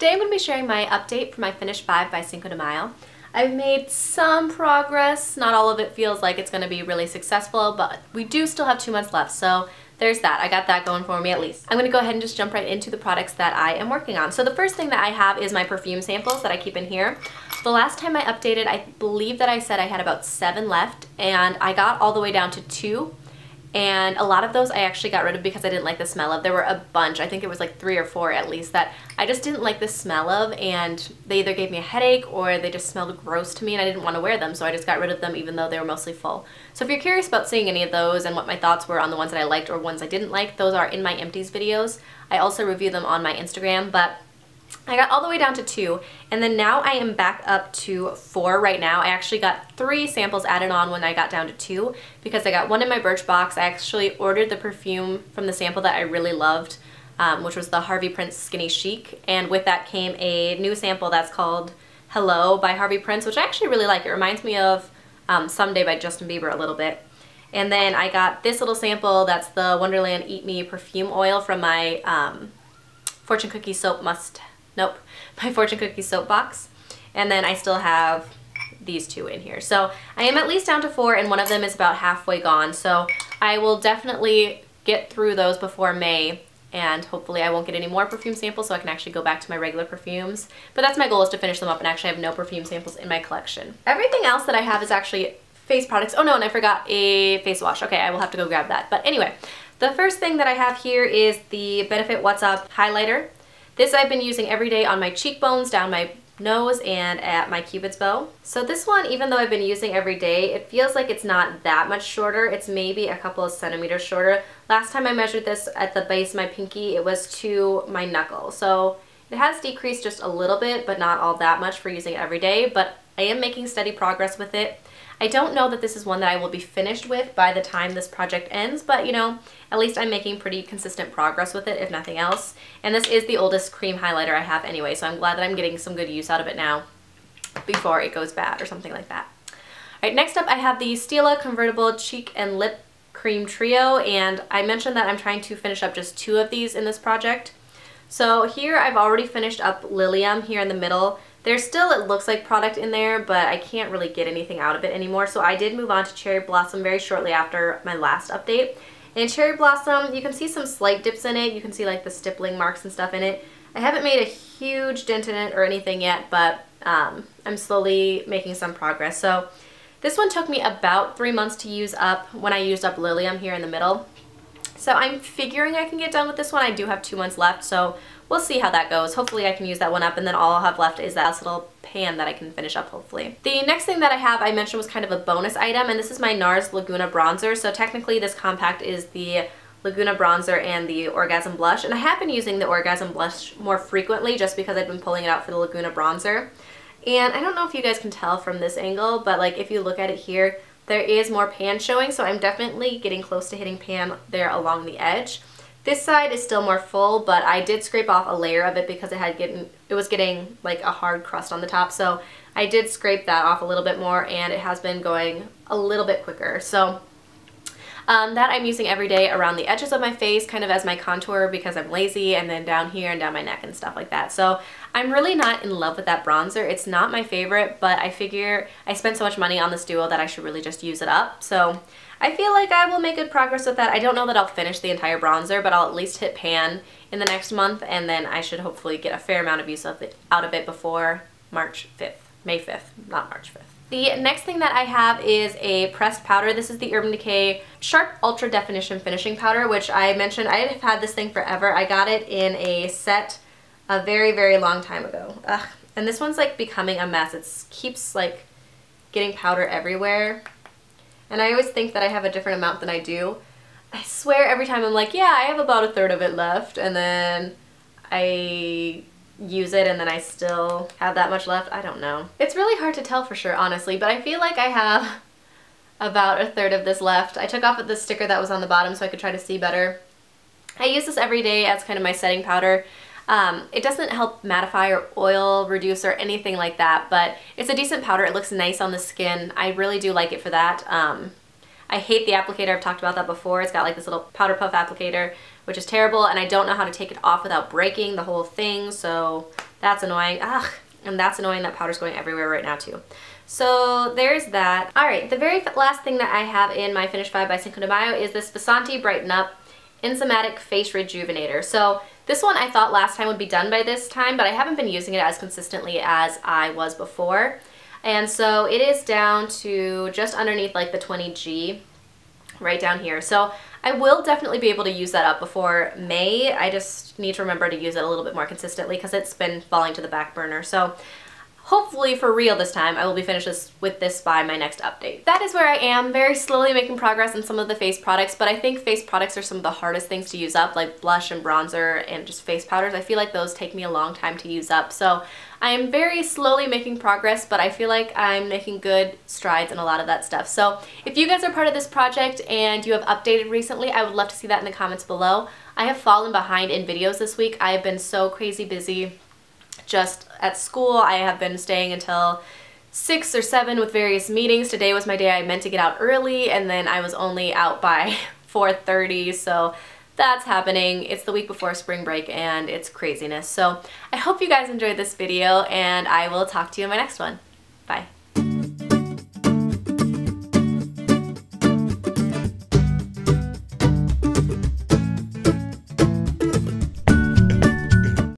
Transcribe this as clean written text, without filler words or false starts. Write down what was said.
today I'm going to be sharing my update for my Finish 5 by Cinco de Mayo. I've made some progress. Not all of it feels like it's going to be really successful, but we do still have 2 months left, so there's that. I got that going for me at least. I'm going to go ahead and just jump right into the products that I am working on. So the first thing that I have is my perfume samples that I keep in here. The last time I updated, I believe that I said I had about 7 left, and I got all the way down to 2. And a lot of those I actually got rid of because I didn't like the smell of. There were a bunch, I think it was like 3 or 4 at least, that I just didn't like the smell of, and they either gave me a headache or they just smelled gross to me and I didn't want to wear them, so I just got rid of them even though they were mostly full. So if you're curious about seeing any of those and what my thoughts were on the ones that I liked or ones I didn't like, those are in my empties videos. I also review them on my Instagram, but I got all the way down to 2, and then now I am back up to 4 right now. I actually got 3 samples added on when I got down to 2 because I got 1 in my Birchbox. I actually ordered the perfume from the sample that I really loved, which was the Harvey Prince Skinny Chic, and with that came a new sample that's called Hello by Harvey Prince, which I actually really like. It reminds me of Someday by Justin Bieber a little bit. And then I got this little sample that's the Wonderland Eat Me perfume oil from my Fortune Cookie soap my Fortune Cookie soap box. And then I still have these 2 in here. So I am at least down to 4, and one of them is about halfway gone. So I will definitely get through those before May, and hopefully I won't get any more perfume samples so I can actually go back to my regular perfumes. But that's my goal, is to finish them up and actually have no perfume samples in my collection. Everything else that I have is actually face products. Oh no, and I forgot a face wash. Okay, I will have to go grab that. But anyway, the first thing that I have here is the Benefit What's Up highlighter. This I've been using every day on my cheekbones, down my nose, and at my cupid's bow. So this one, even though I've been using every day, it feels like it's not that much shorter. It's maybe a couple of centimeters shorter. Last time I measured this at the base of my pinky, it was to my knuckle. So it has decreased just a little bit, but not all that much for using it every day, but I am making steady progress with it. I don't know that this is one that I will be finished with by the time this project ends, but you know, at least I'm making pretty consistent progress with it, if nothing else. And this is the oldest cream highlighter I have anyway, so I'm glad that I'm getting some good use out of it now before it goes bad or something like that. Alright, next up I have the Stila Convertible Cheek and Lip Cream Trio, and I mentioned that I'm trying to finish up just 2 of these in this project. So here I've already finished up Lilium here in the middle. There's still, it looks like, product in there, but I can't really get anything out of it anymore. So I did move on to Cherry Blossom very shortly after my last update. And Cherry Blossom, you can see some slight dips in it. You can see like the stippling marks and stuff in it. I haven't made a huge dent in it or anything yet, but I'm slowly making some progress. So this one took me about 3 months to use up when I used up Lilium here in the middle. So I'm figuring I can get done with this one. I do have 2 months left, so we'll see how that goes. Hopefully I can use that one up, and then all I'll have left is that little pan that I can finish up, hopefully. The next thing that I have, I mentioned, was kind of a bonus item, and this is my Nars Laguna bronzer. So technically this compact is the Laguna bronzer and the Orgasm blush, and I have been using the Orgasm blush more frequently just because I've been pulling it out for the Laguna bronzer. And I don't know if you guys can tell from this angle, but like if you look at it here, there is more pan showing, so I'm definitely getting close to hitting pan there along the edge. This side is still more full, but I did scrape off a layer of it because it was getting like a hard crust on the top, so I did scrape that off a little bit more, and it has been going a little bit quicker. So that I'm using every day around the edges of my face, kind of as my contour because I'm lazy, and then down here and down my neck and stuff like that. So I'm really not in love with that bronzer. It's not my favorite, but I figure I spent so much money on this duo that I should really just use it up. So I feel like I will make good progress with that. I don't know that I'll finish the entire bronzer, but I'll at least hit pan in the next month, and then I should hopefully get a fair amount of use out of it before March 5th. May 5th, not March 5th. The next thing that I have is a pressed powder. This is the Urban Decay Sharp Ultra Definition Finishing Powder, which I mentioned I have had this thing forever. I got it in a set a very, very long time ago. Ugh. And this one's like becoming a mess. It keeps like getting powder everywhere. And I always think that I have a different amount than I do. I swear every time I'm like, yeah, I have about 1/3 of it left, and then I use it and then I still have that much left. I don't know. It's really hard to tell for sure, honestly, but I feel like I have about 1/3 of this left. I took off the sticker that was on the bottom so I could try to see better. I use this every day as kind of my setting powder. It doesn't help mattify or oil reduce or anything like that, but it's a decent powder. It looks nice on the skin. I really do like it for that. I hate the applicator. I've talked about that before. It's got like this little powder puff applicator, which is terrible, and I don't know how to take it off without breaking the whole thing, so that's annoying. Ugh, and that's annoying that powder's going everywhere right now too. So there's that. Alright, the very last thing that I have in my Finish 5 by Cinco de Mayo is this Vasanti Brighten Up Enzymatic Face Rejuvenator. So this one I thought last time would be done by this time, but I haven't been using it as consistently as I was before. And so it is down to just underneath like the 20G, right down here. So I will definitely be able to use that up before May. I just need to remember to use it a little bit more consistently because it's been falling to the back burner. So hopefully for real this time, I will be finished with this by my next update. That is where I am, very slowly making progress in some of the face products, but I think face products are some of the hardest things to use up, like blush and bronzer and just face powders. I feel like those take me a long time to use up. So I am very slowly making progress, but I feel like I'm making good strides in a lot of that stuff. So if you guys are part of this project and you have updated recently, I would love to see that in the comments below. I have fallen behind in videos this week. I have been so crazy busy. Just at school, I have been staying until 6 or 7 with various meetings. Today was my day I meant to get out early, and then I was only out by 4:30, so that's happening. It's the week before spring break, and it's craziness. So I hope you guys enjoyed this video, and I will talk to you in my next one. Bye.